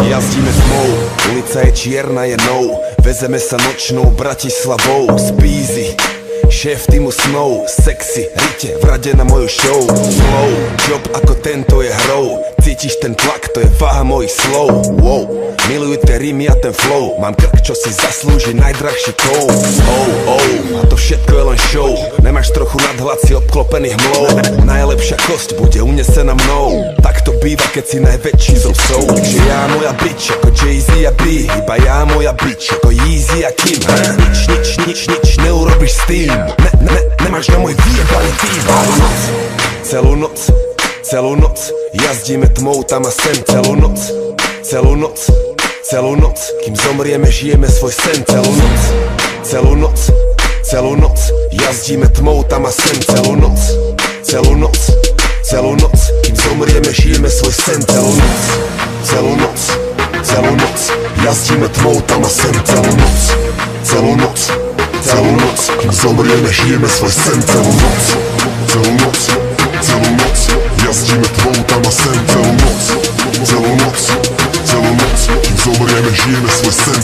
Jazdíme tmou, ulica je čierna, je nou. Vezeme sa nočnou Bratislavou. Speezy, šéf týmu snov. Sexy, rite, v rade na moju show. Flow, job ako tento je hrou. Cítiš ten tlak, to je váha mojich slov. Wow, milujú tie rímy a ten flow. Mám krk, čo si zaslúži najdrahší kov. A to všetko je len show. Nemáš trochu nadhľad, si obklopený hmlou. Najlepšia kosť bude unesená mnou. Tak to býva, keď si najväčší zo psov. Takže ja moja bitch, ako Jay-Z a B. Iba ja moja bitch, ako Yeezy a Kim. Nič neurobiš s tým. Nemáš na môj vyjebaný tým. Celú noc jazdíme tmou tam a sem. Celú noc, kým zomrieme, žijeme svoj sen. Celú noc jazdíme tmou tam a sem. Celú noc, kým zomrieme, žijeme svoj sen. Celú noc, jazdíme tmou tam a sem. Celú noc, kým zomrieme, žijeme svoj sen. Celú noc, jazdíme tmou tam a sem. Celú noc, kým zomrieme, žijeme svoj sen.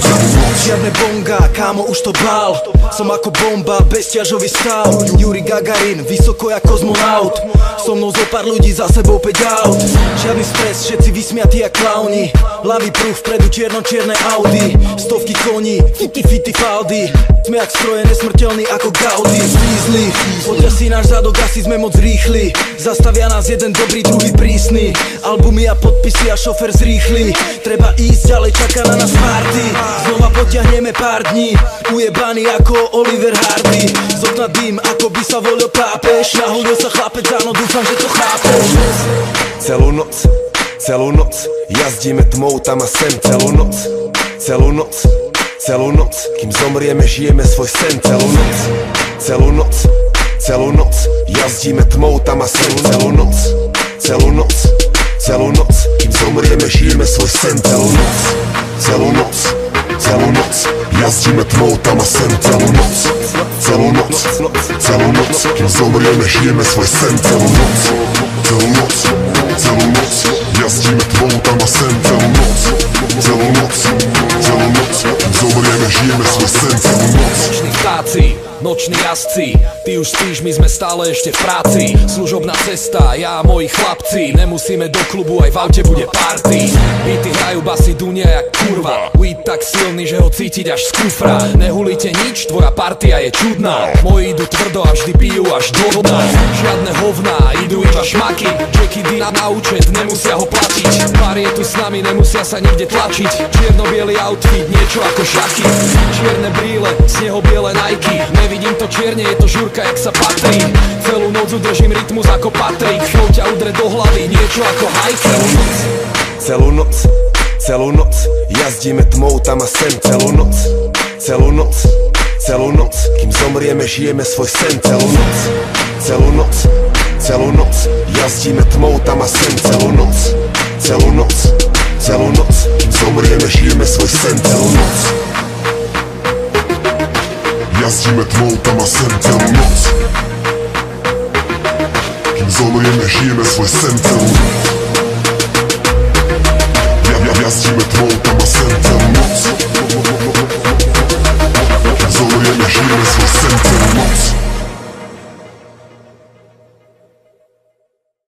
Žiadne bonga, kámo, už to bál. Som ako bomba, bezťažový stav. Juri Gagarin, vysoko jak kozmonaut. So mnou zo pár ľudí, za sebou 5 aut. Žiadny stres, všetci vysmiatí jak klauni. Ľavý pruh, vpredu čierno-čierne Audi. Stovky koní, fity faldy. Sme jak stroje, nesmrteľný ako Gaudi. Svízli, poďa si náš zadok, asi sme moc rýchli. Zastavia nás jeden dobrý, druhý prísny. Albumy a podpisy a šofer zrýchli. Treba ísť ďalej, čaká na nás party. Znova potiahneme pár dní. Ujebaný ako Oliver Hardy. Z okna dým, ako by sa volil pápež. Nahodil sa chlapec, áno, dúfam, že to chápeš. Celú noc jazdíme tmou tam a sem. Celú noc, kým zomrieme, žijeme svoj sen. Celú noc, jazdíme tmou tam a sem. Celú noc, kým zomrieme, žijeme svoj sen. Celú noc, jazdíme tmou tam a sem. Celú noc, kým zomrieme, žijeme svoj sen. Celú noc, jazdíme tmou tam a sem. Celú noc, kým zomrieme, žijeme svoj sen. Noční vtáci, noční jazdci, ty už spíš, my sme stále ešte v práci. Služobná cesta, ja a moji chlapci. Nemusíme do klubu, aj v aute bude party. Beaty hrajú, basy dunia jak kurva. Weed tak silný, že ho cítiť až z kufra. Nehulíte nič, tvoja partia je čudná. Moji idú tvrdo a vždy pijú až do dna. Žiadne hovná, idú iba šmaky. Jacky D na účet, nemusia ho platiť. Pár je tu s nami, nemusia sa nikde tlačiť. Čierno-bielý outfit, niečo ako šaky. Čierne brýle, snehobiele Nike. Nevidím to čierne, je to žurka, jak sa patrí. Celú noc udržím rytmus ako Patrik. Flow ťa udre do hlavy, niečo ako Hiker. Celú noc, jazdíme tmou tam a sem. Celú noc, kým zomrieme, žijeme svoj sen. Celú noc, jazdíme tmou tam a sem. Celú noc, kým zomrieme, žijeme svoj sen. Jazdíme tmou tam a sem. Celú noc, kým zomrieme, žijeme svoj sen. Jazdíme tmou tam a sem. Celú noc, kým zomrieme, žijeme svoj sen. Celú noc.